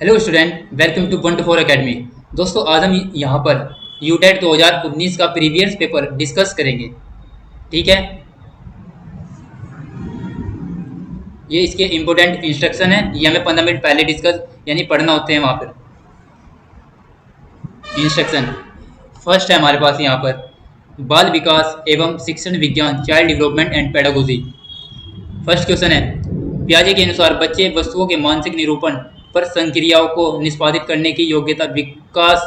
Hello student, welcome to 1 to 4 academy. दोस्तों, आज हम यहाँ पर यूटेट 2019 का प्रीवियस पेपर डिस्कस करेंगे। ठीक है, ये इसके इम्पोर्टेंट इंस्ट्रक्शन है। ये हमें 15 मिनट पहले डिस्कस यानी पढ़ना होते हैं। वहाँ पर इंस्ट्रक्शन फर्स्ट है हमारे पास यहाँ पर बाल विकास एवं शिक्षण विज्ञान, child development and pedagogy. First question है, पियाजे के अनुसार बच्चे वस्तुओं के मानसिक निरूपण पर संक्रियाओं को निष्पादित करने की योग्यता विकास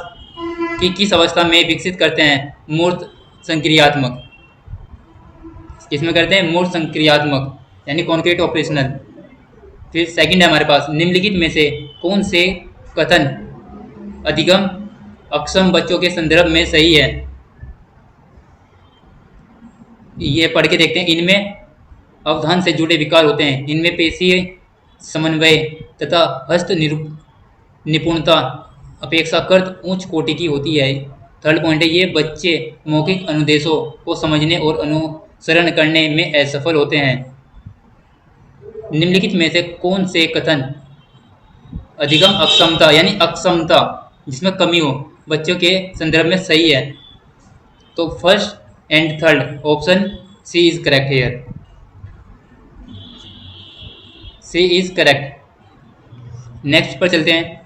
की किस अवस्था में विकसित करते हैं? मूर्त संक्रियात्मक। इसमें करते हैं मूर्त संक्रियात्मक यानी कॉन्क्रीट ऑपरेशनल। फिर सेकंड है हमारे पास, निम्नलिखित में से कौन से कथन अधिगम अक्षम बच्चों के संदर्भ में सही है? ये पढ़ के देखते हैं। इनमें अवधान से जुड़े विकार होते हैं। इनमें पेशीय समन्वय तथा हस्त निपुणता अपेक्षाकृत उच्च कोटि की होती है। थर्ड पॉइंट है, ये बच्चे मौखिक अनुदेशों को समझने और अनुसरण करने में असफल होते हैं। निम्नलिखित में से कौन से कथन अधिगम अक्षमता यानी अक्षमता जिसमें कमी हो बच्चों के संदर्भ में सही है? तो first and third option C is correct here. C is correct. Next पर चलते हैं।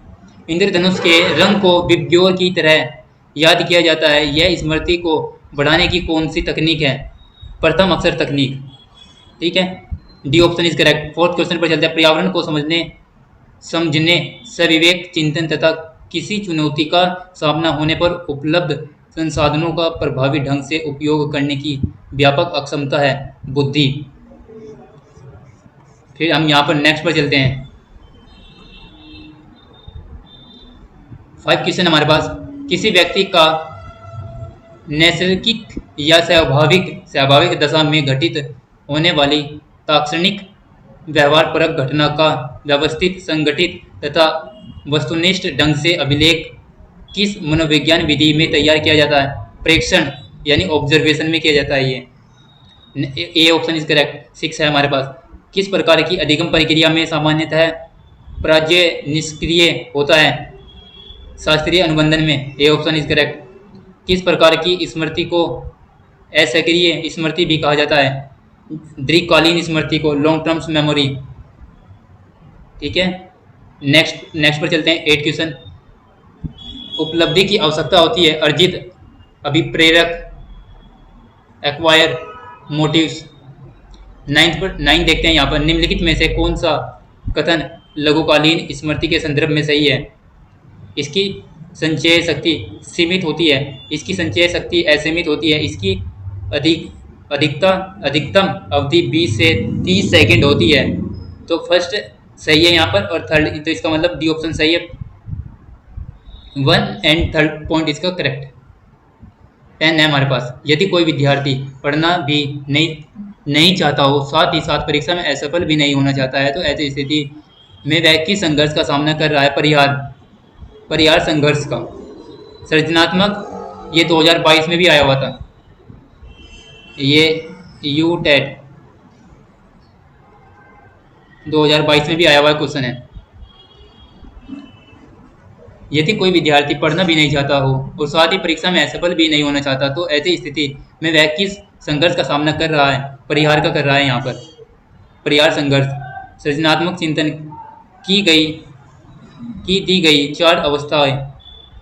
इंद्रधनुष के रंग को विबग्योर की तरह याद किया जाता है। यह स्मृति को बढ़ाने की कौन सी तकनीक है? प्रथम अक्षर तकनीक। ठीक है, D option is correct. Fourth question पर चलते हैं। पर्यावरण को समझने सविवेक चिंतन तथा किसी चुनौती का सामना होने पर उपलब्ध संसाधनों का प्रभावी ढंग से उपयोग करने की व्यापक अक्षमता है बुद्धि। फिर हम यहाँ पर नेक्स्ट पर चलते हैं। 5 क्वेश्चन हमारे पास, किसी व्यक्ति का नैसर्गिक या स्वाभाविक दशा में घटित होने वाली तात्क्षणिक व्यवहारपरक घटना का व्यवस्थित, संगठित तथा वस्तुनिष्ठ ढंग से अभिलेख किस मनोविज्ञान विधि में तैयार किया जाता है? प्रेक्षण यानी ऑब्जर्वेशन में किया जाता है। ये ए ऑप्शन इज करेक्ट। 6 है हमारे पास, किस प्रकार की अधिगम प्रक्रिया में सामान्यतः प्राज्य निष्क्रिय होता है? शास्त्रीय अनुबंधन में। A option is correct. किस प्रकार की स्मृति को असक्रिय स्मृति भी कहा जाता है? दीर्घकालीन स्मृति को लॉन्ग टर्म्स मेमोरी। ठीक है, नेक्स्ट पर चलते हैं। 8 क्वेश्चन, उपलब्धि की आवश्यकता होती है अर्जित अभिप्रेरक एक्वायर मोटिव्स। 9 देखते हैं यहाँ पर, निम्नलिखित में से कौन सा कथन लघुकालीन स्मृति के संदर्भ में सही है? इसकी संचय शक्ति सीमित होती है, इसकी संचय शक्ति असीमित होती है, इसकी अधिकतम अवधि 20 से 30 सेकंड होती है। तो फर्स्ट सही है यहाँ पर, और थर्ड, तो इसका मतलब डी ऑप्शन सही है। 1 एंड थर्ड पॉइंट इसका करेक्ट। 10 है हमारे पास, यदि कोई विद्यार्थी पढ़ना भी नहीं चाहता हो, साथ ही साथ परीक्षा में असफल भी नहीं होना चाहता है, तो ऐसी स्थिति में वह किस संघर्ष का सामना कर रहा है? परिहार संघर्ष का। सृजनात्मक, ये 2022 में भी आया हुआ था। ये यूटेट 2022 में भी आया हुआ क्वेश्चन है। यदि कोई विद्यार्थी पढ़ना भी नहीं चाहता हो और साथ ही परीक्षा में असफल भी नहीं होना चाहता, तो ऐसी स्थिति में वह किस संघर्ष का सामना कर रहा है? परिहार का कर रहा है यहाँ पर। परिहार संघर्ष। सृजनात्मक चिंतन की दी गई 4 अवस्थाएं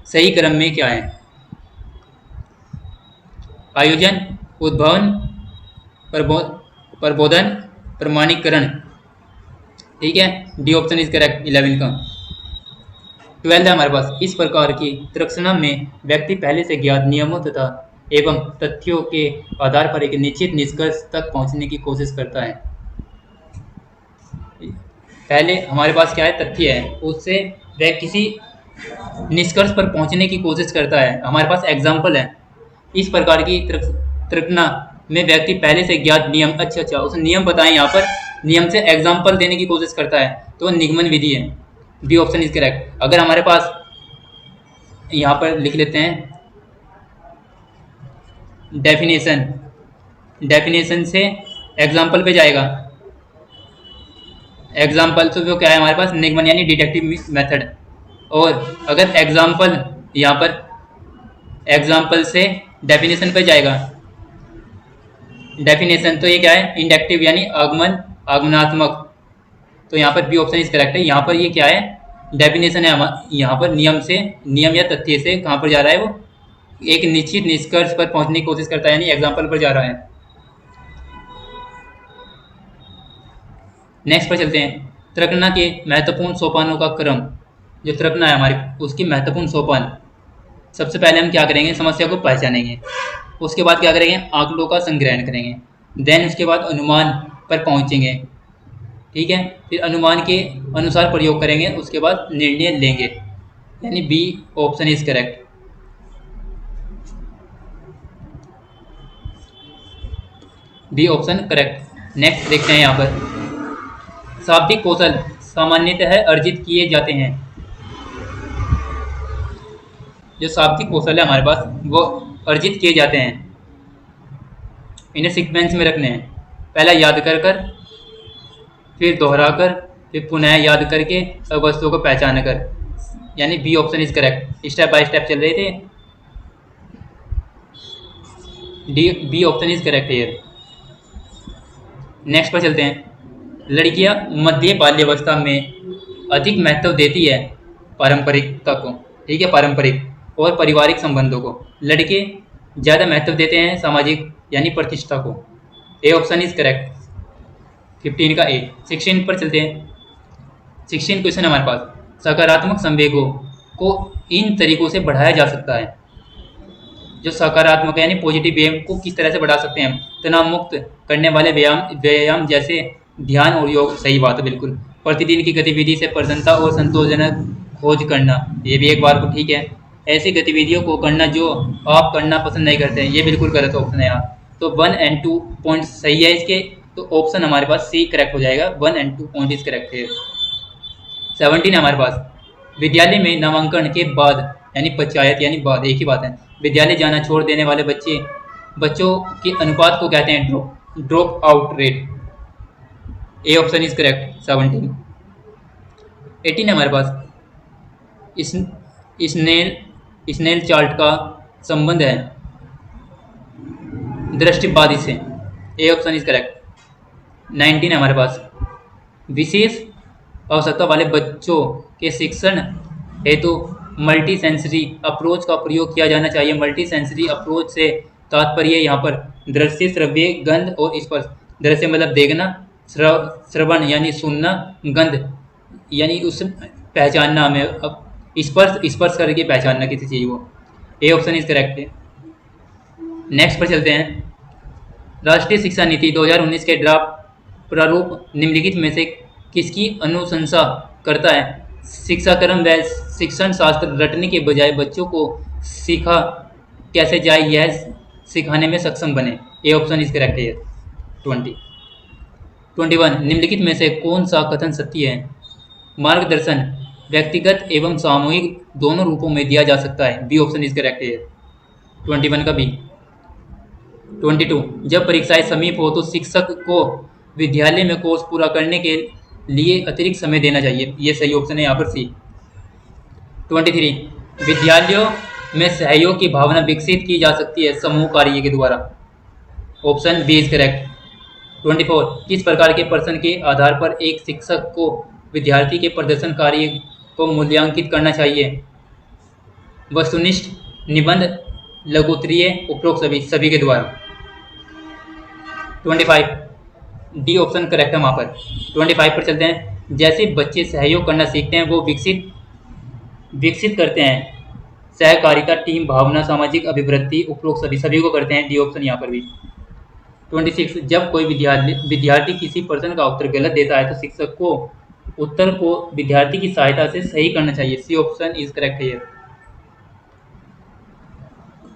सही क्रम में क्या है? आयोजन, उद्भावन, प्रबोधन, प्रमाणीकरण। ठीक है, डी ऑप्शन इज करेक्ट 11 का। 12 है हमारे पास, इस प्रकार की तर्कसंगत में व्यक्ति पहले से ज्ञात नियमों तथा एवं तथ्यों के आधार पर एक निश्चित निष्कर्ष तक पहुंचने की कोशिश करता है। पहले हमारे पास क्या है? तथ्य है, उससे वह किसी निष्कर्ष पर पहुंचने की कोशिश करता है। हमारे पास एग्जाम्पल है, इस प्रकार की तर्कना में व्यक्ति पहले से ज्ञात नियम, अच्छा उस नियम बताएं, यहाँ पर नियम से एग्जाम्पल देने की कोशिश करता है, तो निगमन विधि है। B option is correct. अगर हमारे पास यहाँ पर लिख लेते हैं डेफिनेशन से एग्जाम्पल पे जाएगा। एग्जाम्पल तो वो क्या है हमारे पास? निगमन यानी डिडक्टिव मेथड। और अगर एग्जाम्पल, यहाँ पर एग्जाम्पल से डेफिनेशन पे जाएगा। डेफिनेशन तो ये क्या है, इंडक्टिव यानी आगमन, आगमनात्मक। तो यहाँ पर बी ऑप्शन इज करेक्ट है। यहाँ पर ये क्या है, डेफिनेशन है। यहाँ पर नियम से, नियम या तथ्य से कहाँ पर जा रहा है, वो एक निश्चित निष्कर्ष पर पहुंचने की कोशिश करता है, यानी एग्जाम्पल पर जा रहा है। नेक्स्ट पर चलते हैं। तर्कना के महत्वपूर्ण सोपानों का क्रम। जो तर्कना है हमारी, उसकी महत्वपूर्ण सोपान, सबसे पहले हम क्या करेंगे, समस्या को पहचानेंगे। उसके बाद क्या करेंगे, आंकड़ों का संग्रहण करेंगे। देन उसके बाद अनुमान पर पहुंचेंगे। ठीक है, फिर अनुमान के अनुसार प्रयोग करेंगे, उसके बाद निर्णय लेंगे। यानी B option is correct. B option correct. Next देखते हैं यहाँ पर। शाब्दिक कौशल सामान्यतः अर्जित किए जाते हैं। जो शाब्दिक कौशल है हमारे पास, वो अर्जित किए जाते हैं। इन्हें सीक्वेंस में रखने हैं। पहला याद कर कर, फिर दोहरा कर, फिर पुनः याद करके और वस्तुओं को पहचान कर। यानी B option is correct. Step by step चल रहे थे। D B option is correct है। नेक्स्ट पर चलते हैं। लड़कियां मध्य बाल्यावस्था में अधिक महत्व देती है पारंपरिकता को। ठीक है, पारंपरिक और पारिवारिक संबंधों को। लड़के ज़्यादा महत्व देते हैं सामाजिक यानी प्रतिष्ठा को। A option is correct. 15 का ए। 16 पर चलते हैं। 16 क्वेश्चन हमारे पास। सकारात्मक संवेगों को इन तरीकों से बढ़ाया जा सकता है। जो सकारात्मक यानी पॉजिटिव व्यायाम को किस तरह से बढ़ा सकते हैं हम, तनाव मुक्त करने वाले व्यायाम जैसे ध्यान और योग। सही बात है, बिल्कुल। प्रतिदिन की गतिविधि से प्रसन्नता और संतोषजनक खोज करना, ये भी एक बार को ठीक है। ऐसी गतिविधियों को करना जो आप करना पसंद नहीं करते हैं, ये बिल्कुल गलत ऑप्शन है यहाँ। तो 1 एंड 2 पॉइंट सही है इसके, तो ऑप्शन हमारे पास सी करेक्ट हो जाएगा। 1 एंड 2 पॉइंट इज करेक्ट है। 17 हमारे पास। विद्यालय में नामांकन के बाद यानी पंचायत यानी बाद, एक ही बात है। विद्यालय जाना छोड़ देने वाले बच्चों के अनुपात को कहते हैं drop out rate. A option is correct. 17। 18 हमारे पास। स्नेल चार्ट का संबंध है दृष्टिबाधित से। A option is correct. 19 हमारे पास। विशेष आवश्यकता वाले बच्चों के शिक्षण हेतु मल्टी सेंसरी अप्रोच का प्रयोग किया जाना चाहिए। मल्टी सेंसरी अप्रोच से तात्पर्य यहाँ पर दृश्य, श्रव्य, गंध और स्पर्श। दृश्य मतलब देखना, श्रवण यानी सुनना, गंध यानी उस पहचानना हमें, अब स्पर्श करके पहचानना किसी चीज़ को। ए ऑप्शन इज करेक्ट है। नेक्स्ट पर चलते हैं। राष्ट्रीय शिक्षा नीति 2019 के ड्राफ्ट प्रारूप निम्नलिखित में से किसकी अनुशंसा करता है? शिक्षा क्रम व शिक्षण शास्त्र रटने के बजाय बच्चों को सीखा कैसे जाए, यह सिखाने में सक्षम बने। ए ऑप्शन इज करेक्ट है। 21 निम्नलिखित में से कौन सा कथन सत्य है? मार्गदर्शन व्यक्तिगत एवं सामूहिक दोनों रूपों में दिया जा सकता है। बी ऑप्शन इज करेक्ट है। 21 का बी। 22 जब परीक्षाएं समीप हो तो शिक्षक को विद्यालय में कोर्स पूरा करने के लिए अतिरिक्त समय देना चाहिए। ये सही ऑप्शन है यहाँ पर सी। 23 विद्यालयों में सहयोग की भावना विकसित की जा सकती है समूह कार्य के द्वारा। Option B is correct. 24 किस प्रकार के प्रश्न के आधार पर एक शिक्षक को विद्यार्थी के प्रदर्शन कार्य को मूल्यांकित करना चाहिए? वस्तुनिष्ठ, निबंध, लघुत्तरीय, उपरोक्त सभी के द्वारा। 25 डी ऑप्शन करेक्ट है वहाँ पर। 25 पर चलते हैं। जैसे बच्चे सहयोग करना सीखते हैं वो विकसित करते हैं सहकारिता, टीम भावना, सामाजिक अभिवृद्धि, उपरोक्त सभी को करते हैं। डी ऑप्शन यहाँ पर भी। 26 जब कोई विद्यार्थी किसी प्रश्न का उत्तर गलत देता है तो शिक्षक को उत्तर को विद्यार्थी की सहायता से सही करना चाहिए। सी ऑप्शन इज करेक्ट है।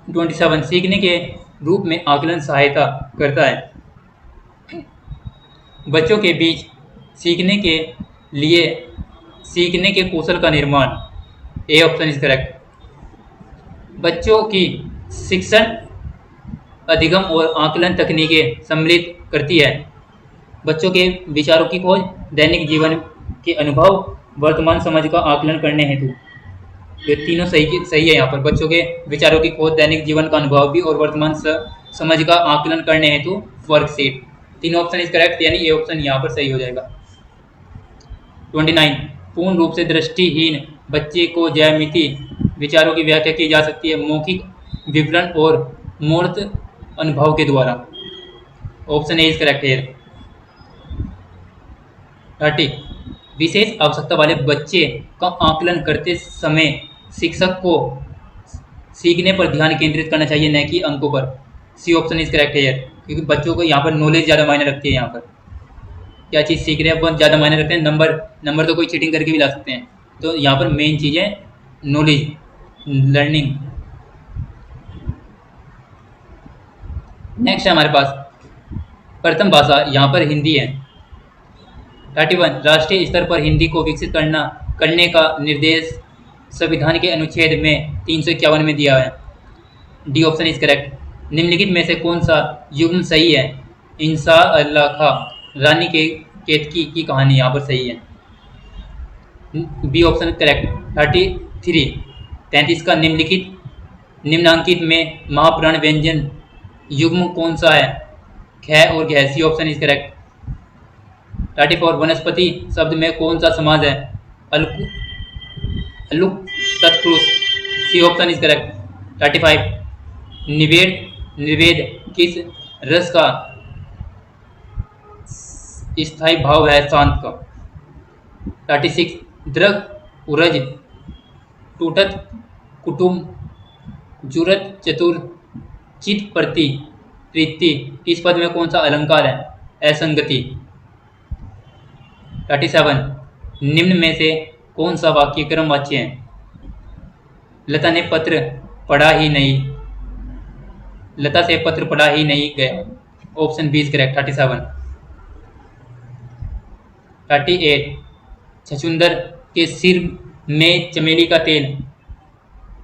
27 सीखने के रूप में आकलन सहायता करता है बच्चों के बीच सीखने के कौशल का निर्माण। A option is correct. बच्चों की शिक्षण अधिगम और आकलन तकनीकें सम्मिलित करती है बच्चों के विचारों की खोज, दैनिक जीवन के अनुभव, वर्तमान समझ का आकलन करने हेतु। ये तीनों सही है यहाँ पर। बच्चों के विचारों की खोज, दैनिक जीवन का अनुभव भी और वर्तमान समझ का आकलन करने हेतु वर्कशीट। तीनों ऑप्शन इज करेक्ट, यानी ये ऑप्शन यहाँ पर सही हो जाएगा। 29, पूर्ण रूप से दृष्टिहीन बच्चे को ज्यामिति विचारों की व्याख्या की जा सकती है मौखिक विवरण और मूर्त अनुभव के द्वारा। Option A is correct here. 30, विशेष आवश्यकता वाले बच्चे का आकलन करते समय शिक्षक को सीखने पर ध्यान केंद्रित करना चाहिए, न कि अंकों पर। C option is correct here, क्योंकि बच्चों को यहाँ पर नॉलेज ज़्यादा मायने रखती है। यहाँ पर क्या चीज़ सीख रहे हैं बहुत ज़्यादा मायने रखते हैं। नंबर तो कोई चीटिंग करके भी ला सकते हैं, तो यहाँ पर मेन चीज़ है नॉलेज, लर्निंग। नेक्स्ट है हमारे पास प्रथम भाषा, यहाँ पर हिंदी है। 31, राष्ट्रीय स्तर पर हिंदी को विकसित करने का निर्देश संविधान के अनुच्छेद में 351 में दिया है। D option is correct. निम्नलिखित में से कौन सा युग्म सही है? इंसा अल्लाह खा रानी के केतकी की कहानी यहाँ पर सही है। B option correct. 33 का निम्नांकित में महाप्राण व्यंजन युग्म कौन सा है? ख और घ। सी ऑप्शन इज करेक्ट। 34, वनस्पति शब्द में कौन सा समाज है? अलुक तत्पुरुष। सी ऑप्शन इज करेक्ट। 35, निर्वेद किस रस का स्थायी भाव है? शांत का। 36, दृग उरज टूटत कुटुम जुरत चतुर चित प्रति प्रीति इस पद में कौन सा अलंकार है? असंगति। 37, निम्न में से कौन सा वाक्य क्रम वाच्य है? लता ने पत्र पढ़ा ही नहीं, लता से पत्र पढ़ा ही नहीं गया। Option B is correct. 37। 38, छछूंदर के सिर में चमेली का तेल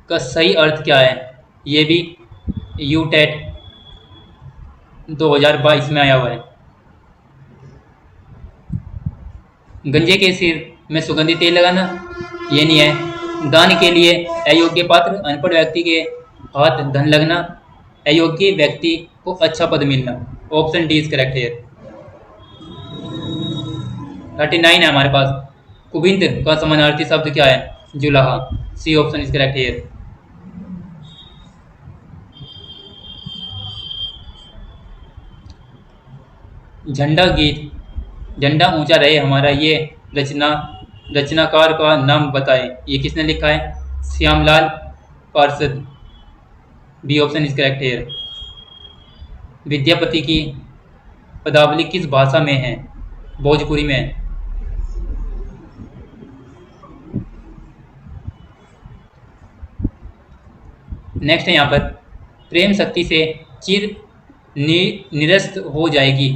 का सही अर्थ क्या है? ये भी यूटेट 2022 में आया हुआ है। गंजे के सिर में सुगंधित तेल लगाना, ये नहीं है। दान के लिए अयोग्य पात्र, अनपढ़ व्यक्ति के हाथ धन लगना, अयोग्य व्यक्ति को अच्छा पद मिलना। ऑप्शन डी इज करेक्ट है। 39 है हमारे पास, कुबिंद का समानार्थी शब्द क्या है? जुलाहा। सी ऑप्शन इज करेक्ट है। झंडा गीत, झंडा ऊंचा रहे हमारा, ये रचनाकार का नाम बताएं। ये किसने लिखा है? श्यामलाल पार्षद। बी ऑप्शन इज करेक्ट है। विद्यापति की पदावली किस भाषा में है? भोजपुरी में है। नेक्स्ट है यहाँ पर, प्रेम शक्ति से चिर निरस्त हो जाएगी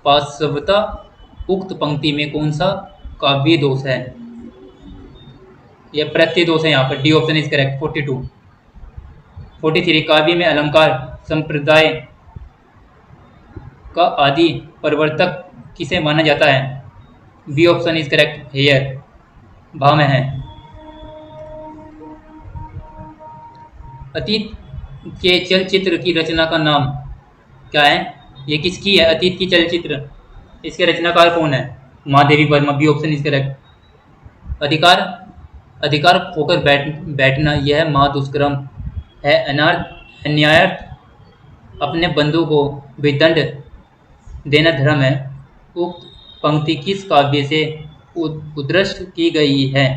पाशवता उक्त पंक्ति में कौन सा काव्य दोष है? यह प्रत्यय दोष है यहाँ पर। D option is correct. 42। 43, काव्य में अलंकार संप्रदाय का आदि प्रवर्तक किसे माना जाता है? B option is correct here, भाव में है। अतीत के चलचित्र की रचना का नाम क्या है? ये किसकी है? अतीत की चलचित्र, इसके रचनाकार कौन है? Mahadevi Verma. B option is correct. अधिकार खोकर बैठना यह महादुष्कर्म है। अन्यायर्थ अपने बंधु को भी दंड देना धर्म है। उक्त पंक्ति किस काव्य से उद्धृष्ट की गई है?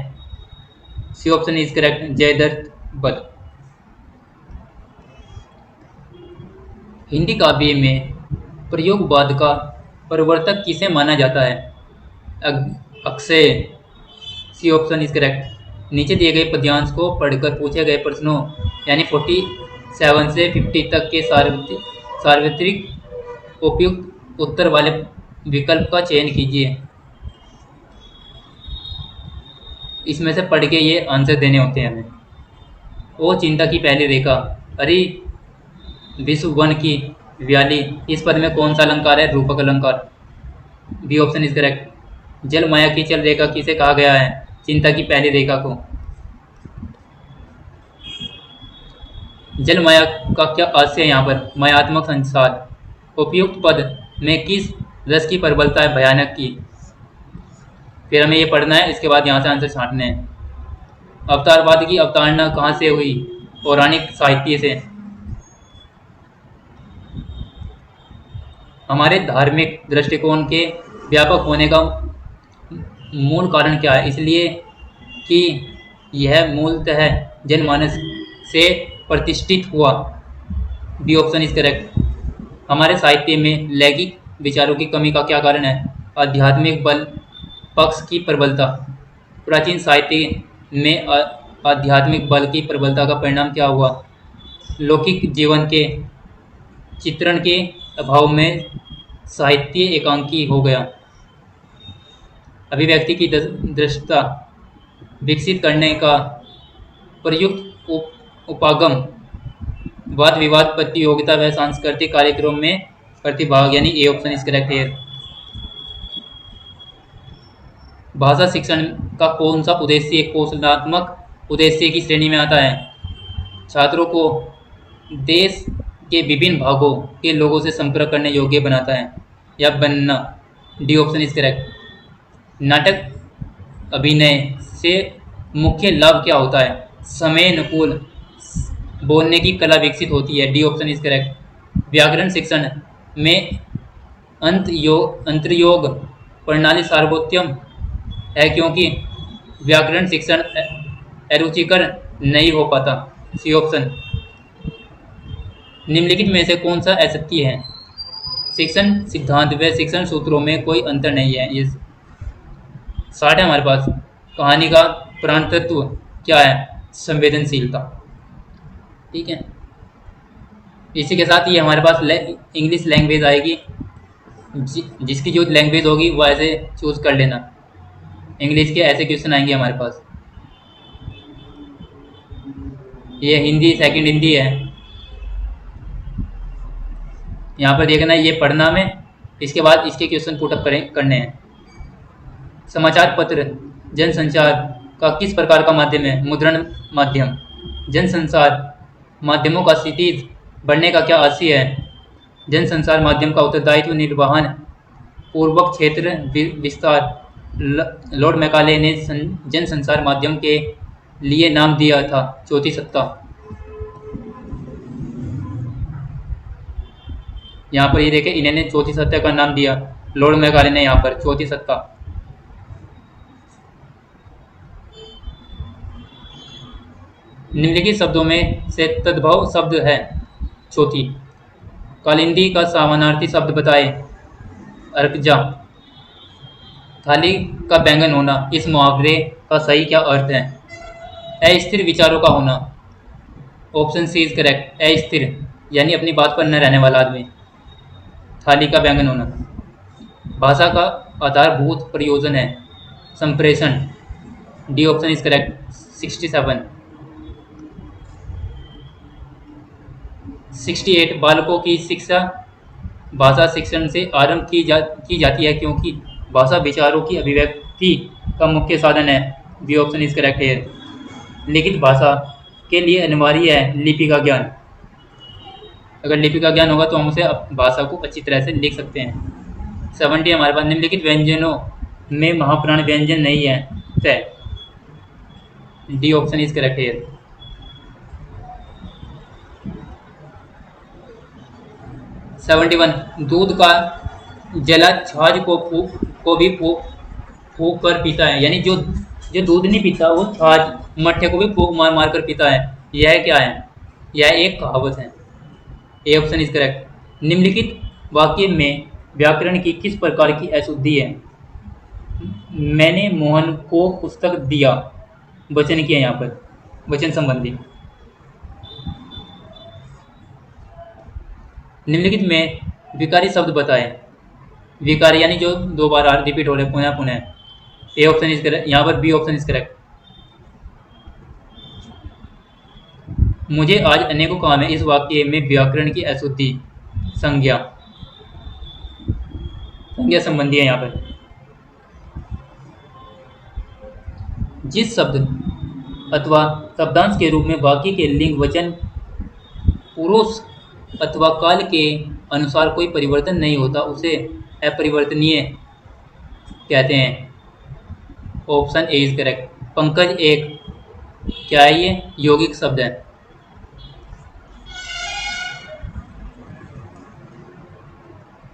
C option is correct Jayadrath बल। हिंदी काव्य में प्रयोगवाद का प्रवर्तक किसे माना जाता है? अक्षय। C option is correct. नीचे दिए गए पद्यांश को पढ़कर पूछे गए प्रश्नों यानी 47 से 50 तक के सार्वत्रिक उपयुक्त उत्तर वाले विकल्प का चयन कीजिए। इसमें से पढ़ के ये आंसर देने होते हैं हमें। ओ चिंता की पहली रेखा, अरे विश्व वन की व्याली, इस पद में कौन सा अलंकार है? रूपक अलंकार। B option is correct. जल माया की चल रेखा किसे कहा गया है? चिंता की पहली रेखा को। जल माया का क्या आशय है यहाँ पर? मायात्मक संसार। उपयुक्त पद में किस रस की प्रबलता है? भयानक की। फिर हमें ये पढ़ना है, इसके बाद यहाँ से आंसर छांटने हैं। अवतारवाद की अवतारणा कहाँ से हुई? पौराणिक साहित्य से। हमारे धार्मिक दृष्टिकोण के व्यापक होने का मूल कारण क्या है? इसलिए कि यह मूलतः जनमानस से प्रतिष्ठित हुआ। B option is correct. हमारे साहित्य में लैंगिक विचारों की कमी का क्या कारण है? आध्यात्मिक बल पक्ष की प्रबलता। प्राचीन साहित्य में आध्यात्मिक बल की प्रबलता का परिणाम क्या हुआ? लौकिक जीवन के चित्रण के अभाव में साहित्य एकांकी हो गया। अभिव्यक्ति की दृष्टता विकसित करने का प्रयुक्त उपागम। वाद विवाद प्रतियोगिता व सांस्कृतिक कार्यक्रम में प्रतिभाग, यानी A option is correct here. भाषा शिक्षण का कौन सा उद्देश्य कौशलात्मक उद्देश्य की श्रेणी में आता है? छात्रों को देश के विभिन्न भागों के लोगों से संपर्क करने योग्य बनाता है या बनना। D option is correct. नाटक अभिनय से मुख्य लाभ क्या होता है? समय अनुकूल बोलने की कला विकसित होती है। D option is correct. व्याकरण शिक्षण में अंतर्योग प्रणाली सार्वभौम है क्योंकि व्याकरण शिक्षण अरुचिकर नहीं हो पाता। C option. निम्नलिखित में से कौन सा असत्य है? शिक्षण सिद्धांत व शिक्षण सूत्रों में कोई अंतर नहीं है। ये 60 है हमारे पास। कहानी का प्राण तत्व क्या है? संवेदनशीलता। ठीक है, इसी के साथ ये हमारे पास इंग्लिश लैंग्वेज आएगी। जिसकी जो लैंग्वेज होगी वो ऐसे चूज कर लेना। इंग्लिश के ऐसे क्वेश्चन आएंगे हमारे पास। ये हिंदी सेकंड हिंदी है। यहाँ पर देखना, ये पढ़ना में, इसके बाद इसके क्वेश्चन पुटअप करने हैं। समाचार पत्र जनसंचार का किस प्रकार का माध्यम है? मुद्रण माध्यम। जनसंचार माध्यमों का क्षितिज बढ़ने का क्या आशय है? जनसंचार माध्यम का उत्तरदायित्व निर्वहन पूर्वक क्षेत्र विस्तार। लॉर्ड मैकाले ने जनसंचार माध्यम के लिए नाम दिया था चौथी सत्ता। यहाँ पर ये देखें, इन्होंने चौथी सत्ता का नाम दिया, लॉर्ड मैकाले ने यहाँ पर चौथी सत्ता। निम्नलिखित शब्दों में से तद्भव शब्द है चौथी। कालिंदी का समानार्थी शब्द बताए। अर्कजा। थाली का बैंगन होना, इस मुहावरे का सही क्या अर्थ है? अस्थिर विचारों का होना। Option C is correct. अस्थिर यानी अपनी बात पर न रहने वाला आदमी। थाली का बैंगन होना। भाषा का आधारभूत प्रयोजन है संप्रेषण। D option is correct. 67। 68 बालकों की शिक्षा भाषा शिक्षण से आरंभ की जाती है क्योंकि भाषा विचारों की अभिव्यक्ति का मुख्य साधन है। बी ऑप्शन इज करेक्ट है। लिखित भाषा के लिए अनिवार्य है लिपि का ज्ञान। अगर लिपि का ज्ञान होगा तो हम उसे भाषा को अच्छी तरह से लिख सकते हैं। 70 हमारे पास। निम्नलिखित व्यंजनों में महाप्राण व्यंजन नहीं है तय। डी ऑप्शन इज करेक्ट है। 71 दूध का जला छाछ को भी फूक कर पीता है, यानी जो दूध नहीं पीता वो छाछ मट्ठे को भी फूक मार मार कर पीता है। यह क्या है? यह एक कहावत है। A option is correct. निम्नलिखित वाक्य में व्याकरण की किस प्रकार की अशुद्धि है? मैंने मोहन को पुस्तक दिया। वचन किया यहाँ पर, वचन संबंधी। निम्नलिखित में विकारी शब्द बताएं। विकारी यानी जो दो बार रिपीट हो रहे पुनः पुनः। A option is correct. यहाँ पर बी ऑप्शन इज करेक्ट। मुझे आज अनेकों काम है, इस वाक्य में व्याकरण की अशुद्धि संज्ञा संबंधी है। यहाँ पर जिस शब्द अथवा शब्दांश के रूप में वाक्य के लिंग वचन पुरुष अथवा काल के अनुसार कोई परिवर्तन नहीं होता उसे अपरिवर्तनीय कहते हैं। Option A is correct. Pankaj एक, क्या है ये? यौगिक शब्द है।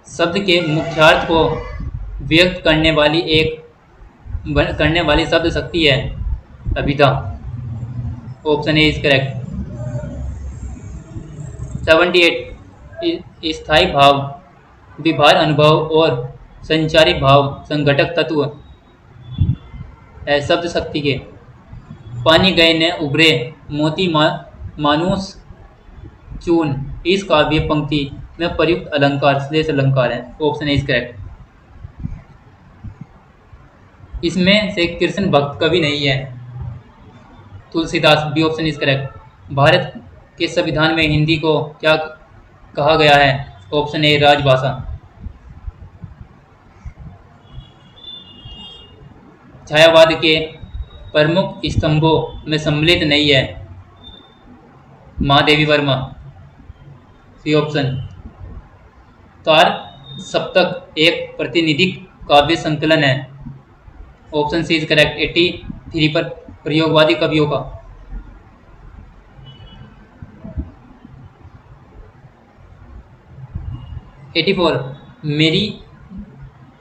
शब्द के मुख्यार्थ को व्यक्त करने वाली शब्द शक्ति है अभिधा। Option A is correct. 78 स्थायी भाव, विभार अनुभव और संचारी भाव संघटक तत्व है शब्द शक्ति के। पानी गए न उभरे मोती मानुष चून इस काव्य पंक्ति में प्रयुक्त अलंकार श्लेष अलंकार है। Option is correct. इसमें से कृष्ण भक्त कवि नहीं है, Tulsidas. B option is correct. Bharat के संविधान में हिंदी को क्या कहा गया है? ऑप्शन ए राजभाषा। छायावाद के प्रमुख स्तंभों में सम्मिलित नहीं है, महादेवी वर्मा। C option. तार सप्तक एक प्रातिनिधिक काव्य संकलन है। Option C is correct. 83 पर प्रयोगवादी कवियों का। एटी 84 मेरी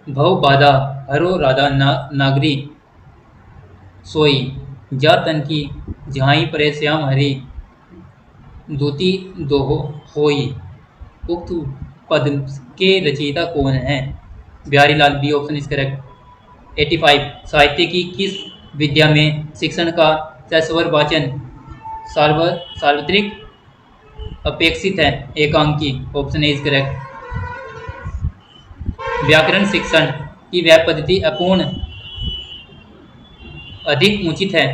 भव बाधा हरो राधा नागरी सोई जा तन की झाई परे श्याम हरि दूती दोहो होई। उक्त पद के रचयिता कौन है? Bihari Lal. B option is correct. 85 साहित्य की किस विद्या में शिक्षण का सस्वर वाचन सार्वत्रिक अपेक्षित है, एकांकी? Option A is correct. व्याकरण शिक्षण की वह पद्धति अपूर्ण अधिक उचित है।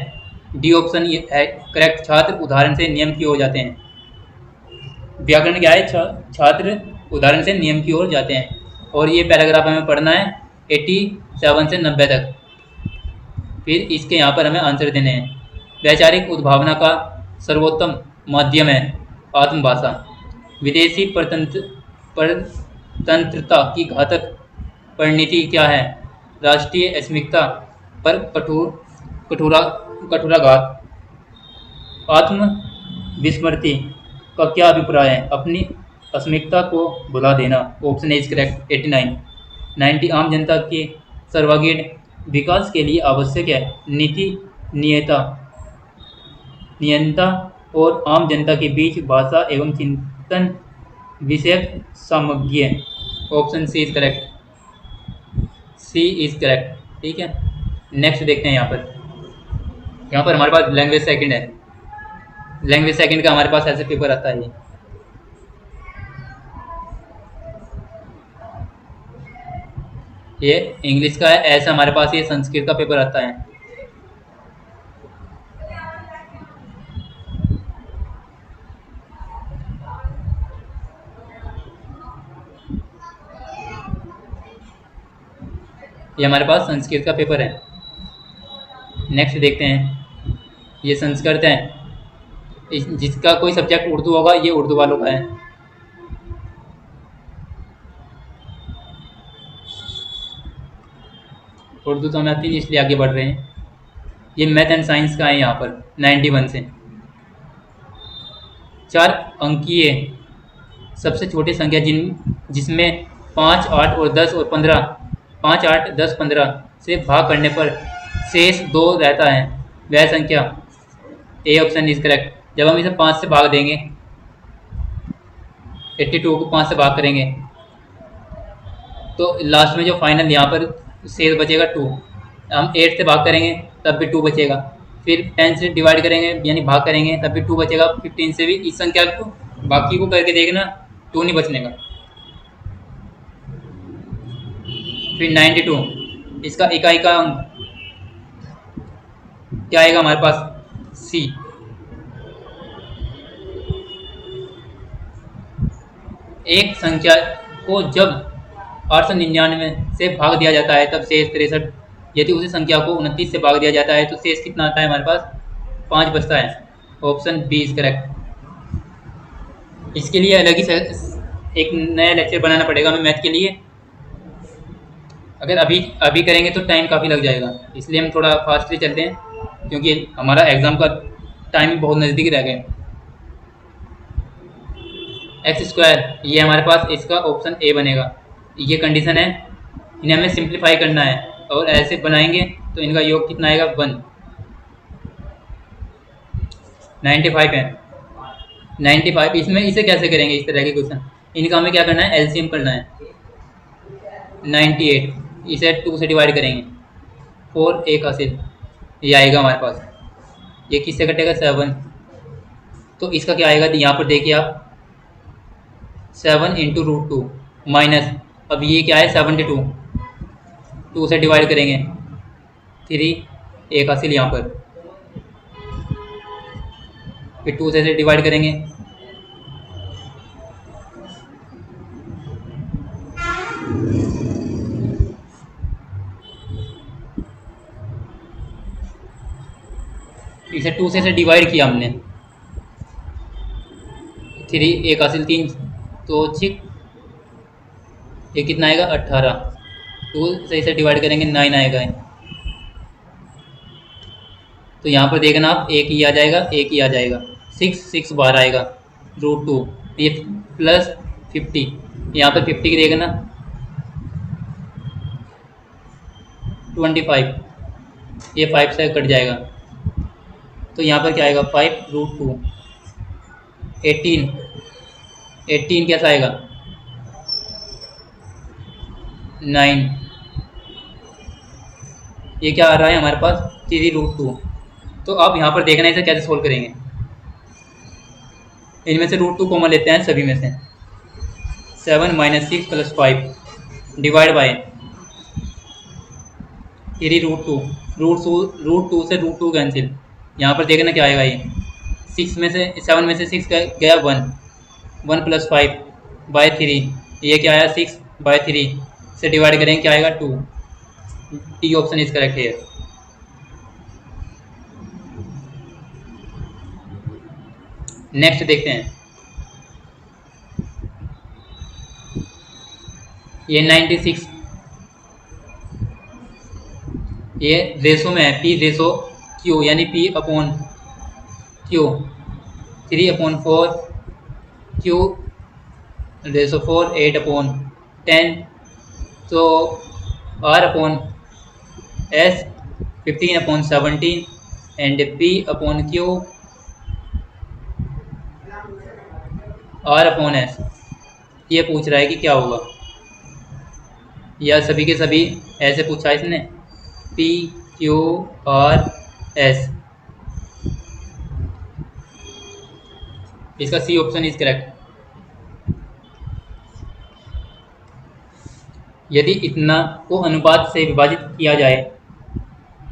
डी ऑप्शन है करेक्ट। छात्र उदाहरण से नियम की ओर जाते हैं। व्याकरण क्या है? छात्र उदाहरण से नियम की ओर जाते हैं। और ये पैराग्राफ हमें पढ़ना है 87 से 90 तक। फिर इसके यहाँ पर हमें आंसर देने हैं। वैचारिक उद्भावना का सर्वोत्तम माध्यम है आत्मभाषा। विदेशी परतंत्रता की घातक परिणति क्या है? राष्ट्रीय अस्मिता पर कठोराघात। आत्म विस्मृति का क्या अभिप्राय है? अपनी अस्मिता को भुला देना। Option is correct. 89 90 आम जनता के सर्वांगीण विकास के लिए आवश्यक है नीति नियंता और आम जनता के बीच भाषा एवं चिंतन विषयक सामग्री। Option C is correct. C is correct. ठीक है, नेक्स्ट देखते हैं। यहाँ पर हमारे पास लैंग्वेज सेकंड है। लैंग्वेज सेकंड का हमारे पास ऐसे पेपर आता है। ये इंग्लिश का है। ऐसा हमारे पास ये संस्कृत का पेपर आता है। ये हमारे पास संस्कृत का पेपर है। नेक्स्ट देखते हैं। ये संस्कृत है। जिसका कोई सब्जेक्ट उर्दू होगा ये उर्दू वालों का है। उर्दू तो हमें आती नहीं इसलिए आगे बढ़ रहे हैं। ये मैथ एंड साइंस का है। यहाँ पर 91 से 4 अंकीय सबसे छोटी संख्या जिसमें 5, 8 और 10 और 15 5, 8, 10, 15 से भाग करने पर शेष 2 रहता है, वह संख्या? A option is correct. जब हम इसे 5 से भाग देंगे, 82 को 5 से भाग करेंगे तो लास्ट में जो फाइनल यहाँ पर शेष बचेगा 2। हम 8 से भाग करेंगे तब भी 2 बचेगा। फिर 10 से डिवाइड करेंगे यानी भाग करेंगे तब भी 2 बचेगा। 15 से भी इस संख्या को बाकी को करके देखना 2 नहीं बचने का। फिर 92 इसका इकाई का अंक क्या आएगा हमारे पास? सी। एक संख्या को जब 899 से भाग दिया जाता है तब शेष 63। यदि उसी संख्या को 29 से भाग दिया जाता है तो शेष कितना आता है हमारे पास? 5 बचता है। Option B is correct. इसके लिए अलग ही एक नया लेक्चर बनाना पड़ेगा हमें मैथ के लिए। अगर अभी अभी करेंगे तो टाइम काफ़ी लग जाएगा, इसलिए हम थोड़ा फास्टली चलते हैं क्योंकि हमारा एग्ज़ाम का टाइम बहुत नज़दीक रह गया। एक्स स्क्वायर, ये हमारे पास इसका ऑप्शन ए बनेगा। ये कंडीशन है, इन्हें हमें सिंप्लीफाई करना है और ऐसे बनाएंगे तो इनका योग कितना आएगा 1। 95 है। 95 इसमें इसे कैसे करेंगे इस तरह के क्वेश्चन, इनका हमें क्या करना है एलसीएम करना है। 98 इसे 2 से डिवाइड करेंगे, 4 एक हासिल, ये आएगा हमारे पास। ये किससे कटेगा 7, तो इसका क्या आएगा यहाँ पर देखिए आप 7 इंटू रूट 2 माइनस, अब ये क्या है 72, 2 से डिवाइड करेंगे 3 एक हासिल यहाँ पर, फिर 2 से डिवाइड करेंगे इसे 2 से डिवाइड किया हमने, 3 एक हासिल 3 तो 6, ये कितना आएगा 18, 2 से इसे डिवाइड करेंगे 9 आएगा। तो यहाँ पर देखना आप एक ही आ जाएगा, एक ही आ जाएगा, 6 बाहर आएगा, रूट 2 ये प्लस 50, यहाँ पर 50 की देखना 25, ये 5 से कट जाएगा, तो यहाँ पर क्या आएगा 5 रूट 2, 18 कैसा आएगा 9, ये क्या आ रहा है हमारे पास 3 रूट 2। तो आप यहाँ पर देखना इसे कैसे सोल्व करेंगे, इनमें से रूट 2 कॉमन लेते हैं सभी में से, 7 minus 6 plus 5 divide by 3 root 2, root two से रूट 2 कैंसिल, यहाँ पर देखना क्या आएगा, ये 6 में से 7 में से 6 गया 1 प्लस 5 बाय 3, ये क्या आया 6 बाय 3 से डिवाइड करेंगे क्या आएगा 2, डी ऑप्शन इज करेक्ट है। नेक्स्ट देखते हैं, ये 96, ये रेशो में है, पी रेशो क्यू यानी P upon Q, 3/4 Q ratio 4 8/10, तो R upon S 15/17 and P upon Q R upon S, ये पूछ रहा है कि क्या होगा, या सभी के सभी ऐसे पूछा है इसने, पी क्यू आर एस, इसका सी ऑप्शन इज करेक्ट। यदि इतना को अनुपात से विभाजित किया जाए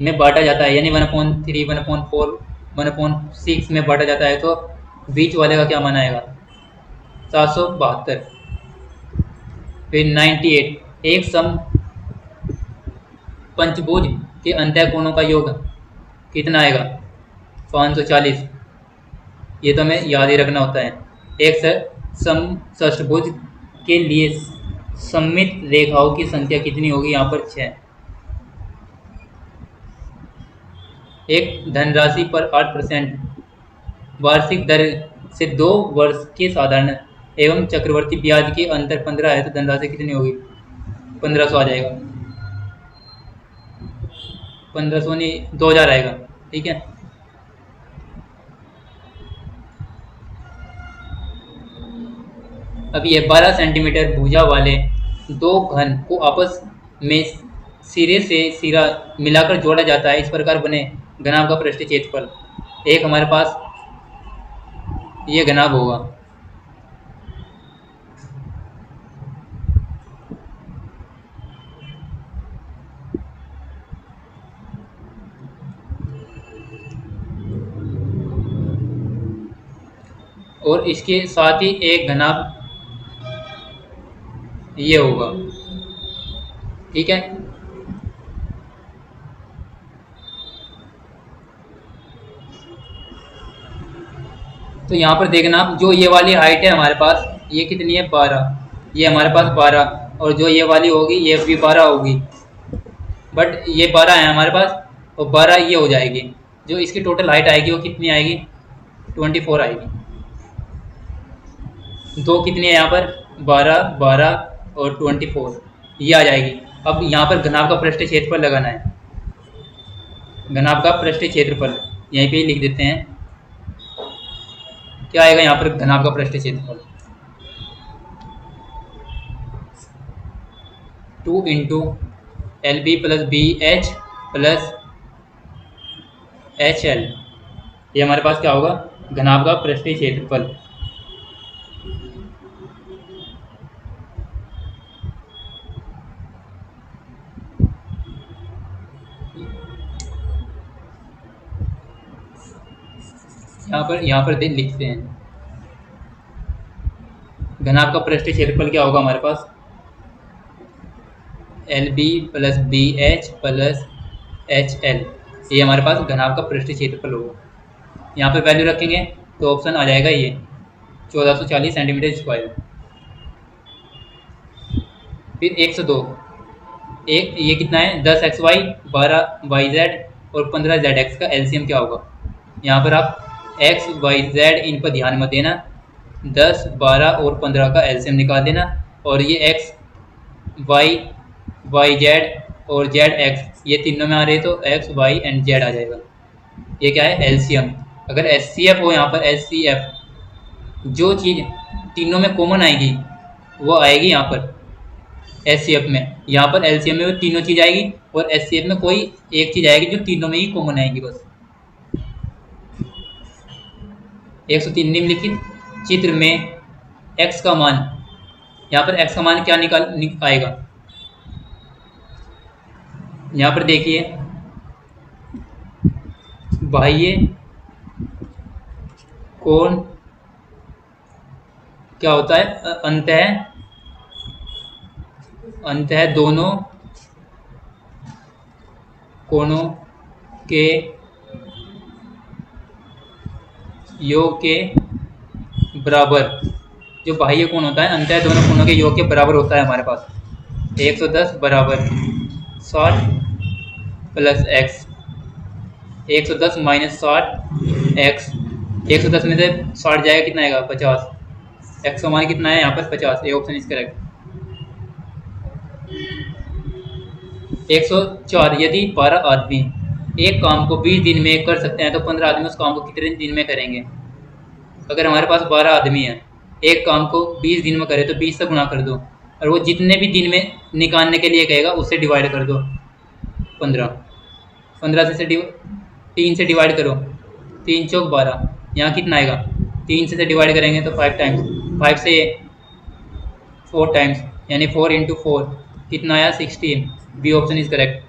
में बांटा जाता है, यानी 1/3 1/4 1/6 में बांटा जाता है, तो बीच वाले का क्या मान आएगा 772। फिर 98, एक सम पंचभुज के अंतःकोणों का योग कितना आएगा 540, ये तो हमें याद ही रखना होता है। एक सम षष्ठभुज के लिए सममित रेखाओं की संख्या कितनी होगी, यहाँ पर 6। एक धनराशि पर 8% वार्षिक दर से 2 वर्ष के साधारण एवं चक्रवर्ती ब्याज के अंतर 15 है, तो धनराशि कितनी होगी 1500 आ जाएगा, 1500 नहीं 2000 आएगा, ठीक है। अब ये 12 सेंटीमीटर भुजा वाले दो घन को आपस में सिरे से सिरा मिलाकर जोड़ा जाता है, इस प्रकार बने घनाभ का पृष्ठीय क्षेत्रफल, एक हमारे पास ये घनाभ होगा। और इसके साथ ही एक घनाभ ये होगा, ठीक है। तो यहाँ पर देखना, जो ये वाली हाइट है हमारे पास, ये कितनी है, 12, ये हमारे पास 12, और जो ये वाली होगी ये भी 12 होगी, बट ये 12 है हमारे पास, और 12 ये हो जाएगी। जो इसकी टोटल हाइट आएगी वो कितनी आएगी, 24 आएगी। दो कितनी है यहाँ पर, 12, 12 और 24, ये आ जाएगी। अब यहाँ पर घनाभ का पृष्ठ क्षेत्रफल लगाना है। घनाभ का पृष्ठ क्षेत्रफल यहीं पे ही लिख देते हैं। क्या आएगा यहाँ पर घनाभ का पृष्ठ क्षेत्रफल, 2 into l B plus B H plus H L. ये हमारे पास क्या होगा, घनाभ का पृष्ठीय क्षेत्रफल। यहाँ पर लिखते हैं घनाभ का पृष्ठीय क्षेत्रफल क्या होगा हमारे पास, L B plus B H plus H L. ये हमारे पास घनाभ का पृष्ठीय क्षेत्रफल होगा। यहाँ पे वैल्यू रखेंगे तो ऑप्शन आ जाएगा ये 1440 सेंटीमीटर स्क्वायर। फिर 102, एक ये कितना है, 10xy, 12yz और 15zx का एलसीएम क्या होगा। यहाँ पर आप x, y, z इन पर ध्यान मत देना, 10, 12 और 15 का एलसीएम निकाल देना, और ये x, y, yz और zx ये तीनों में आ रहे तो x, y एंड z आ जाएगा। ये क्या है, एलसीएम। अगर एचसीएफ हो, यहाँ पर एचसीएफ, जो चीज़ तीनों में कॉमन आएगी वो आएगी यहाँ पर एचसीएफ में। यहाँ पर एलसीएम में वो तीनों चीज़ आएगी, और एचसीएफ में कोई एक चीज़ आएगी जो तीनों में ही कॉमन आएगी बस। 103 निम्नलिखित चित्र में x का मान, यहाँ पर x का मान क्या आएगा। यहाँ पर देखिए, बाह्य कोण क्या होता है, अंतः दोनों कोणों के योग के बराबर। जो बाह्य कोण होता है अंतः दोनों कोणों के योग के बराबर होता है हमारे पास। 110 बराबर 60 प्लस एक्स, 110 माइनस 60 एक्स, 110 में से 60 जाएगा कितना आएगा, 50। एक्स का मान कितना है यहाँ पर, 50। A option is correct. 104, यदि 12 आदमी एक काम को 20 दिन में कर सकते हैं तो 15 आदमी उस काम को कितने दिन में करेंगे। अगर हमारे पास 12 आदमी हैं, एक काम को 20 दिन में करे तो 20 से गुणा कर दो, और वो जितने भी दिन में निकालने के लिए कहेगा उससे डिवाइड कर दो 15 से 3 से डिवाइड करो, 3 चौक 12, यहाँ कितना आएगा, 3 से डिवाइड करेंगे तो 5 टाइम्स, 5 से 4 टाइम्स, यानी 4 इंटू 4 कितना आया, 16। B option is correct.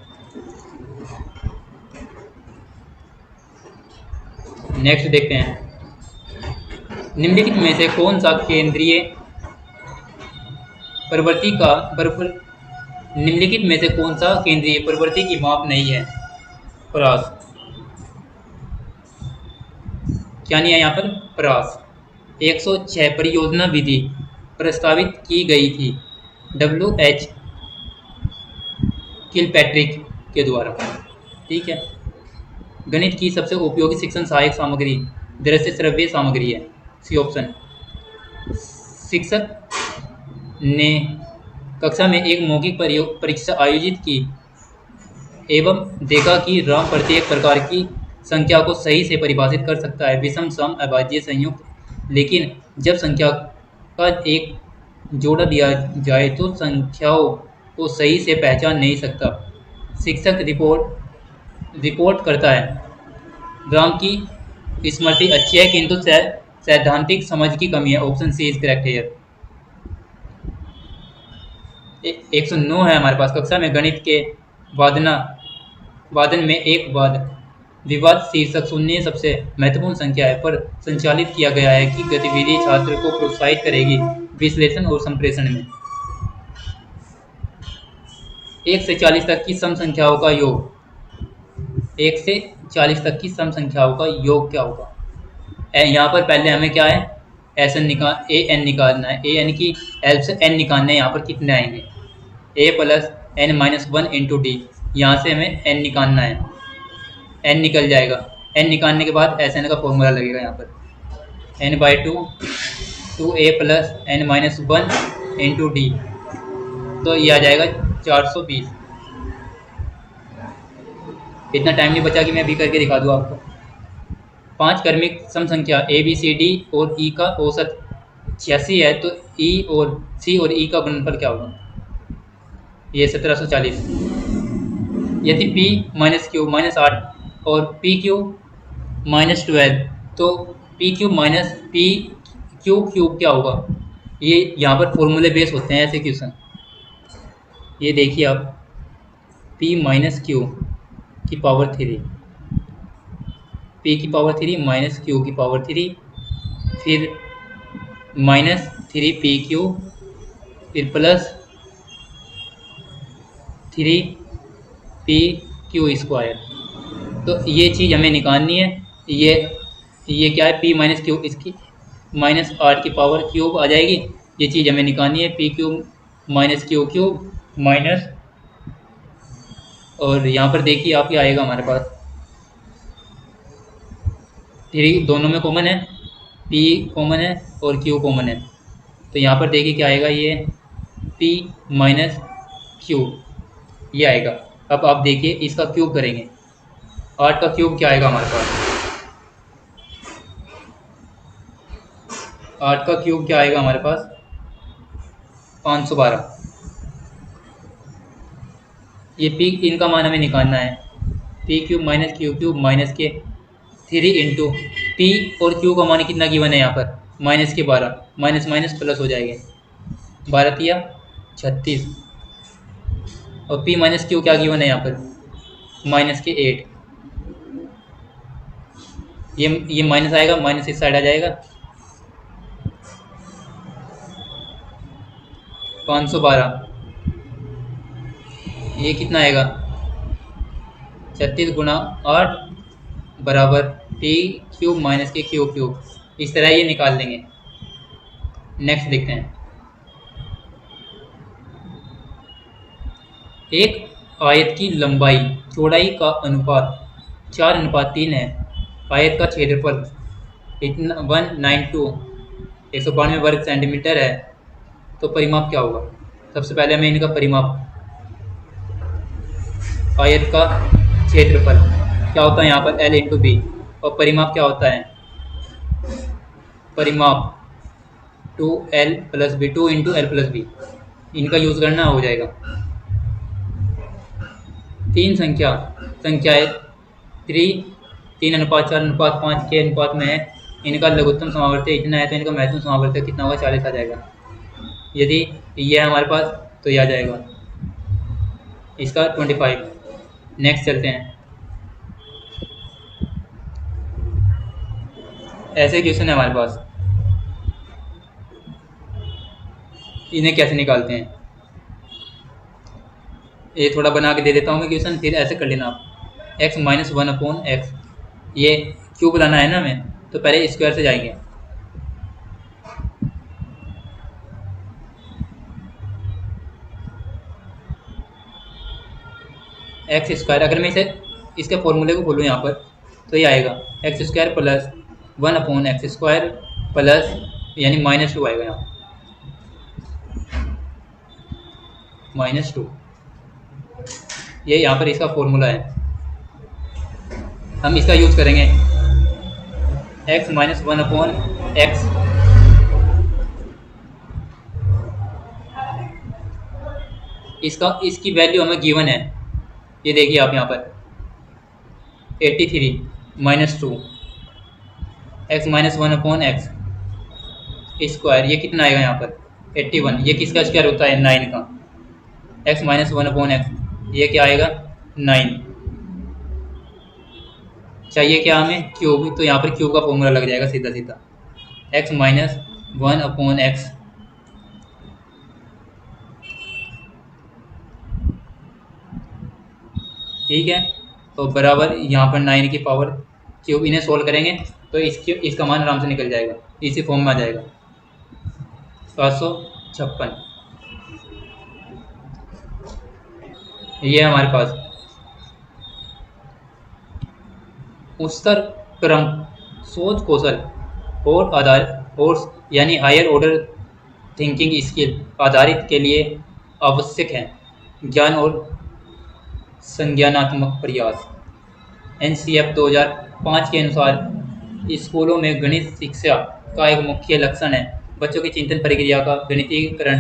Next देखते हैं, निम्नलिखित में से कौन सा केंद्रीय प्रवृत्ति का निम्नलिखित में से कौन सा केंद्रीय प्रवृत्ति की माप नहीं है। परास, क्या नहीं है यहाँ पर, परास। 106 परियोजना विधि प्रस्तावित की गई थी WH किलपैट्रिक के द्वारा। ठीक है। गणित की सबसे उपयोगी शिक्षण सहायक सामग्री दृश्य श्रव्य सामग्री है, सी ऑप्शन। शिक्षक ने कक्षा में एक मौखिक परीक्षा आयोजित की एवं देखा कि राम प्रत्येक प्रकार की संख्या को सही से परिभाषित कर सकता है, विषम, सम, अभाज्य, संयुक्त, लेकिन जब संख्या का एक जोड़ा दिया जाए तो संख्याओं को सही से पहचान नहीं सकता। शिक्षक रिपोर्ट करता है, राम की स्मृति अच्छी है किंतु सैद्धांतिक समझ की कमी है। Option C is correct here. 109 है हमारे पास, कक्षा में गणित के वादन में एक विवाद शीर्षक शून्य सबसे महत्वपूर्ण संख्या है पर संचालित किया गया है कि गतिविधि छात्र को प्रोत्साहित करेगी विश्लेषण और संप्रेषण में। 1 से 40 तक की सम संख्याओं का योग, 1 से 40 तक की सम संख्याओं का योग क्या होगा। यहाँ पर पहले हमें क्या है, एस एन निकाल ए एन निकालना है, ए एन की हेल्प से एन निकालना है। यहाँ पर कितने आएंगे, A plus N minus one into D, यहाँ से हमें एन निकालना है, एन निकल जाएगा। एन निकालने के बाद एस एन का फॉर्मूला लगेगा यहाँ पर, n by two two a plus N minus one into d, तो ये आ जाएगा 420। इतना टाइम नहीं बचा कि मैं अभी करके दिखा दूँ आपको। 5 क्रमिक सम संख्या ए बी सी डी और ई का औसत 86 है, तो ई और सी और ई का गुणनफल क्या होगा, ये 1740। यदि p माइनस क्यू माइनस 8 और पी क्यू माइनस 12, तो P Q minus P Q cube क्या होगा। ये यहाँ पर फॉर्मूले बेस होते हैं ऐसे क्वेश्चन। ये देखिए आप, p माइनस क्यू की पावर 3, p की पावर 3 माइनस क्यू की पावर 3, फिर माइनस 3 पी क्यू, फिर प्लस 3 पी क्यू स्क्वायर। तो ये चीज़ हमें निकालनी है। ये क्या है, p माइनस क्यू, इसकी माइनस 8 की पावर क्यूब आ जाएगी। ये चीज़ हमें निकालनी है, P cube minus Q cube minus, और यहाँ पर देखिए आप क्या आएगा हमारे पास, 3 दोनों में कॉमन है, p कॉमन है और q कॉमन है, तो यहाँ पर देखिए क्या आएगा, ये p माइनस क्यू ये आएगा। अब आप देखिए इसका क्यूब करेंगे, 8 का क्यूब क्या आएगा हमारे पास, 8 का क्यूब क्या आएगा हमारे पास, 512। ये पी इनका मान हमें निकालना है, P cube minus Q cube minus के 3 इंटू पी और क्यू का मान कितना गिवन है यहाँ पर, माइनस के 12, माइनस माइनस प्लस हो जाएंगे, 12 तिया 36, और p माइनस क्यू क्या गिवन है यहाँ पर, माइनस के 8। ये माइनस आएगा, माइनस इस साइड आ जाएगा, 512। ये कितना आएगा, 36 गुणा 8 बराबर पी क्यूब माइनस के क्यू क्यूब। इस तरह ये निकाल लेंगे। नेक्स्ट देखते हैं, एक आयत की लंबाई चौड़ाई का अनुपात 4:3 है। आयत का क्षेत्रफल इतना 192 वर्ग सेंटीमीटर है, तो परिमाप क्या होगा। सबसे पहले हमें इनका परिमाप, आयत का क्षेत्रफल क्या होता है यहाँ पर L इंटू बी, और परिमाप क्या होता है, परिमाप 2L plus b, 2 into l plus b, इनका यूज़ करना हो जाएगा। 3 संख्याएँ 3:4:5 के अनुपात में है, इनका लघुत्तम समावर्त इतना है, तो इनका महत्तम समावर्त कितना होगा, 40 आ जाएगा। यदि ये है हमारे पास तो ये आ जाएगा इसका 25। नेक्स्ट चलते हैं, ऐसे क्वेश्चन है हमारे पास, इन्हें कैसे निकालते हैं, ये थोड़ा बना के दे देता हूँ मैं क्वेश्चन, फिर ऐसे कर लेना आप। x माइनस 1/x, ये क्यूब लाना है ना हमें, तो पहले स्क्वायर से जाएंगे, एक्स स्क्वायर। अगर मैं इसे इसके फॉर्मूले को खोलूँ यहाँ पर, तो ये आएगा x square plus 1/x square plus यानी -2 आएगा यहाँ, -2। ये यहाँ पर इसका फॉर्मूला है, हम इसका यूज़ करेंगे। x माइनस 1/x इसकी वैल्यू हमें गिवन है, ये देखिए आप यहाँ पर 83 -2 x माइनस 1/x स्क्वायर, ये कितना आएगा यहाँ पर 81। ये किसका स्क्वायर होता है, 9 का। x माइनस 1/x ये क्या आएगा, 9। चाहिए क्या हमें, क्यूब, तो यहाँ पर क्यूब का फॉर्मूला लग जाएगा सीधा सीधा, x माइनस 1/x ठीक है, तो बराबर यहाँ पर 9 की पावर क्यूब, इन्हें सोल्व करेंगे तो इसका मान आराम से निकल जाएगा, इसी फॉर्म में आ जाएगा 756। ये है हमारे पास उच्चतर क्रम सोच कौशल और यानी हायर ऑर्डर थिंकिंग स्किल आधारित के लिए आवश्यक है ज्ञान और संज्ञानात्मक प्रयास। NCF 2005 के अनुसार स्कूलों में गणित शिक्षा का एक मुख्य लक्षण है बच्चों की चिंतन प्रक्रिया का गणितीकरण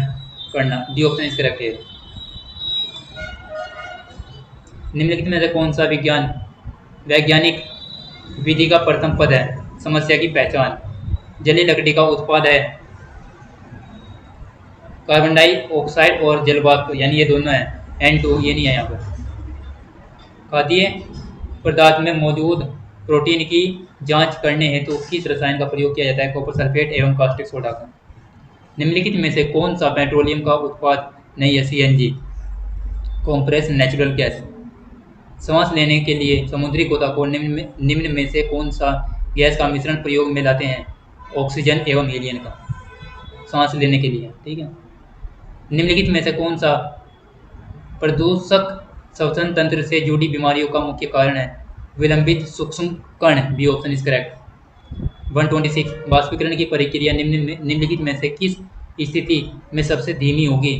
करना। डी ऑप्शन इज करेक्ट है। निम्नलिखित में से कौन सा विज्ञान वैज्ञानिक विधि का प्रथम पद है? समस्या की पहचान। जलीय लकड़ी का उत्पाद है कार्बन डाइऑक्साइड और जल वाष्प, यानी ये दोनों है, N2 ये नहीं है यहाँ पर। खाद्य पदार्थ में मौजूद प्रोटीन की जांच करने हेतु किस रसायन का प्रयोग किया जाता है? कॉपर सल्फेट एवं कास्टिक सोडा का। निम्नलिखित में से कौन सा पेट्रोलियम का उत्पाद नहीं है? CNG compress natural gas. सांस लेने के लिए समुद्री गोताखोर निम्न में से कौन सा गैस का मिश्रण प्रयोग में लाते हैं? ऑक्सीजन एवं हीलियम का, सांस लेने के लिए। ठीक है। निम्नलिखित में से कौन सा प्रदूषक श्वसन तंत्र से जुड़ी बीमारियों का मुख्य कारण है? विलंबित सूक्ष्म कण। B option is correct. 126 वाष्पीकरण की प्रक्रिया निम्नलिखित में से किस स्थिति में सबसे धीमी होगी?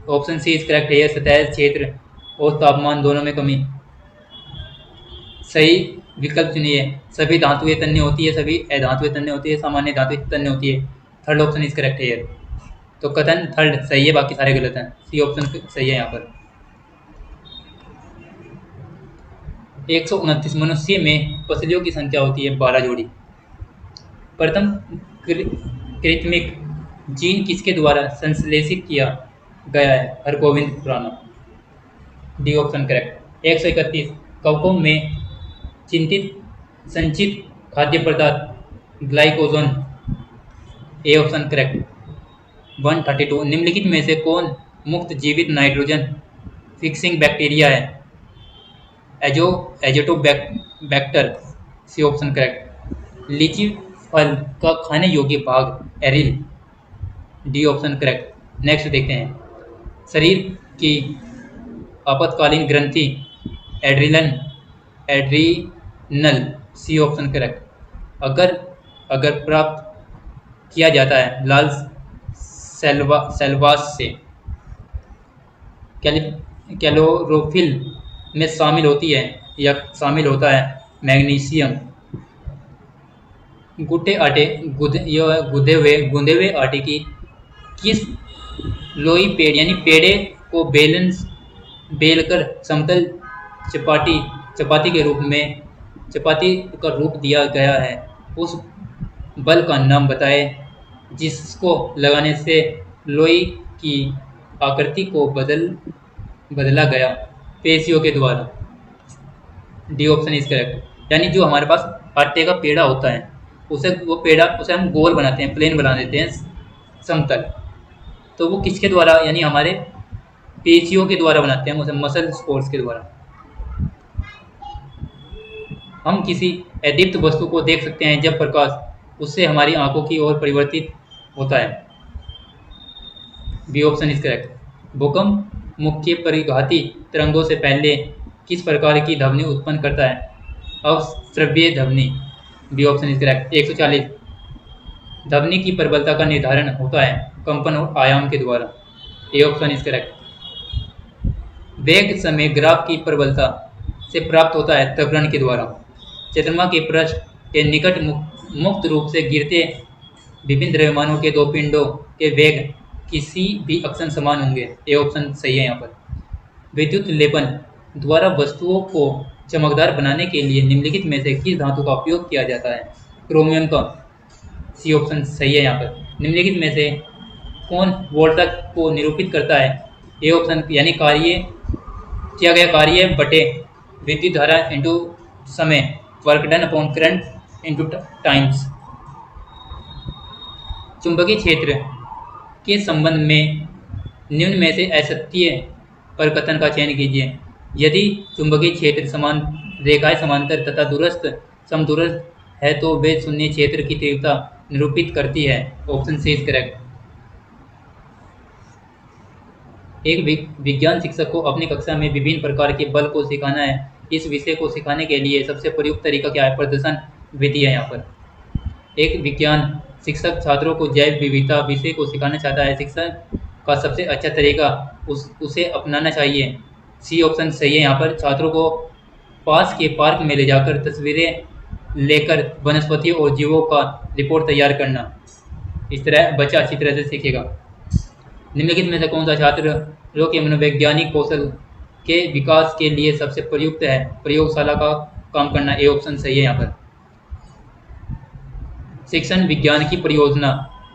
ऑप्शन सी इज करेक्ट है। सतह क्षेत्र और तापमान दोनों में कमी। सही विकल्प चुनिए। सभी धातुएं तन्य होती है, सभी अधातुएं तन्य होती है, सामान्य धातुएं तन्य होती है। थर्ड ऑप्शन इज करेक्ट है। तो कथन थर्ड सही है, बाकी सारे गलत हैं। सी ऑप्शन सही है यहाँ पर। 129 मनुष्य में पसलियों की संख्या होती है 12 जोड़ी। प्रथम कृत्रिमिक जीन किसके द्वारा संश्लेषित किया गया है? Hargobind Khorana. D option correct. 131 कवकों में संचित खाद्य पदार्थ ग्लाइकोजन। A option correct. 132 निम्नलिखित में से कौन मुक्त जीवित नाइट्रोजन फिक्सिंग बैक्टीरिया है? एजोटोबैक्टर। C option correct. लीची फल का खाने योग्य भाग aril. D option correct. Next देखते हैं। शरीर की आपातकालीन ग्रंथि एड्रीनल। सी ऑप्शन करेक्ट। अगर प्राप्त किया जाता है लाल सेल्वास से। कैलोरोफिल में शामिल होती है या शामिल होता है मैग्नीशियम। गूंदे हुए आटे की किस लोई पेड़ यानी पेड़े को बेलकर समतल चपाती का रूप दिया गया है? उस बल का नाम बताए जिसको लगाने से लोई की आकृति को बदला गया पेशियों के द्वारा। D option is correct. यानी जो हमारे पास आटे का पेड़ा होता है उसे हम गोल बनाते हैं, प्लेन बना देते हैं, समतल। तो वो किसके द्वारा? यानी हमारे पेशियों के द्वारा बनाते हैं, उसे मसल स्पोर्स के द्वारा। हम किसी अदीप्त वस्तु को देख सकते हैं जब प्रकाश उससे हमारी आंखों की ओर परिवर्तित होता है। B option is correct. भूकंप मुख्य परिघाती तरंगों से पहले किस प्रकार की ध्वनि उत्पन्न करता है? अवश्रव्य ध्वनि। B option is correct. 140 ध्वनि की प्रबलता का निर्धारण होता है कंपन और आयाम के द्वारा। A option is correct. वेग समय ग्राफ की प्रबलता से प्राप्त होता है त्वरण के द्वारा। चंद्रमा के पृष्ठ के निकट मुक्त रूप से गिरते विभिन्न द्रव्यमानों के दो पिंडों के वेग किसी भी अक्षण समान होंगे। ए ऑप्शन सही है यहाँ पर। विद्युत लेपन द्वारा वस्तुओं को चमकदार बनाने के लिए निम्नलिखित में से किस धातु का उपयोग किया जाता है? क्रोमियम का। सी ऑप्शन सही है यहाँ पर। निम्नलिखित में से कौन वोल्टा को निरूपित करता है? ए ऑप्शन यानी किया गया कार्य बटे विद्युत धारा इंटू समय, work done upon current into times. चुंबकीय क्षेत्र के संबंध में निम्न में से असत्य पर कथन का चयन कीजिए। यदि चुंबकीय क्षेत्र समान रेखाएं समांतर तथा दूरस्थ समदूरस्थ है तो वे शून्य क्षेत्र की तीव्रता निरूपित करती है। Option C is correct. एक विज्ञान शिक्षक को अपनी कक्षा में विभिन्न प्रकार के बल को सिखाना है। इस विषय को सिखाने के लिए सबसे प्रयुक्त तरीका क्या है? प्रदर्शन विधि है यहाँ पर। एक विज्ञान शिक्षक छात्रों को जैव विविधता विषय को सिखाना चाहता है। शिक्षक का सबसे अच्छा तरीका उसे अपनाना चाहिए। सी ऑप्शन सही है यहाँ पर। छात्रों को पास के पार्क में ले जाकर तस्वीरें लेकर वनस्पतियों और जीवों का रिपोर्ट तैयार करना। इस तरह बच्चा अच्छी तरह से सीखेगा। निम्नलिखित में से कौन सा छात्रों के मनोवैज्ञानिक कौशल के विकास के लिए सबसे प्रयुक्त है? प्रयोगशाला का काम करना। ए ऑप्शन सही है यहाँ पर। शिक्षण विज्ञान की परियोजना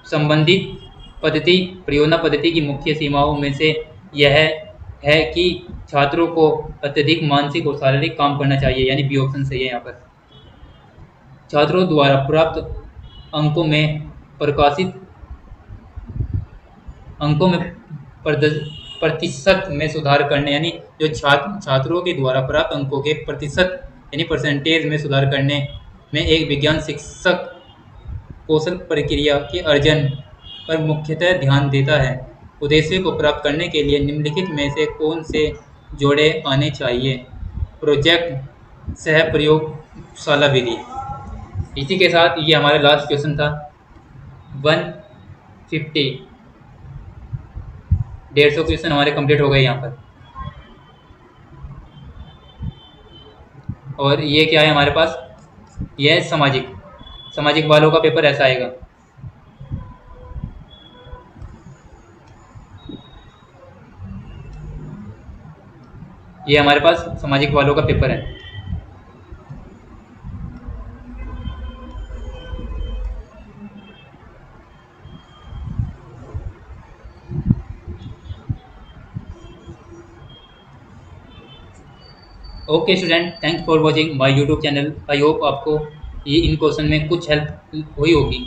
संबंधित परियोजना पद्धति की मुख्य सीमाओं में से यह है कि छात्रों को अत्यधिक मानसिक और शारीरिक काम करना चाहिए, यानी बी ऑप्शन सही है यहाँ पर। छात्रों द्वारा प्राप्त अंकों में प्रकाशित अंकों में प्रतिशत में सुधार करने, यानी जो छात्रों के द्वारा प्राप्त अंकों के प्रतिशत यानी परसेंटेज में सुधार करने में एक विज्ञान शिक्षक कौशल प्रक्रिया के अर्जन पर मुख्यतः ध्यान देता है। उद्देश्य को प्राप्त करने के लिए निम्नलिखित में से कौन से जोड़े आने चाहिए? प्रोजेक्ट, सह प्रयोगशाला विधि। इसी के साथ ये हमारा लास्ट क्वेश्चन था। 150 150 क्वेश्चन हमारे कंप्लीट हो गए यहाँ पर। और ये क्या है हमारे पास? यह है सामाजिक वालों का पेपर ऐसा आएगा। ये हमारे पास सामाजिक वालों का पेपर है। Okay student, thanks for watching my YouTube channel. I hope आपको ये इन क्वेश्चन में कुछ हेल्प हुई होगी।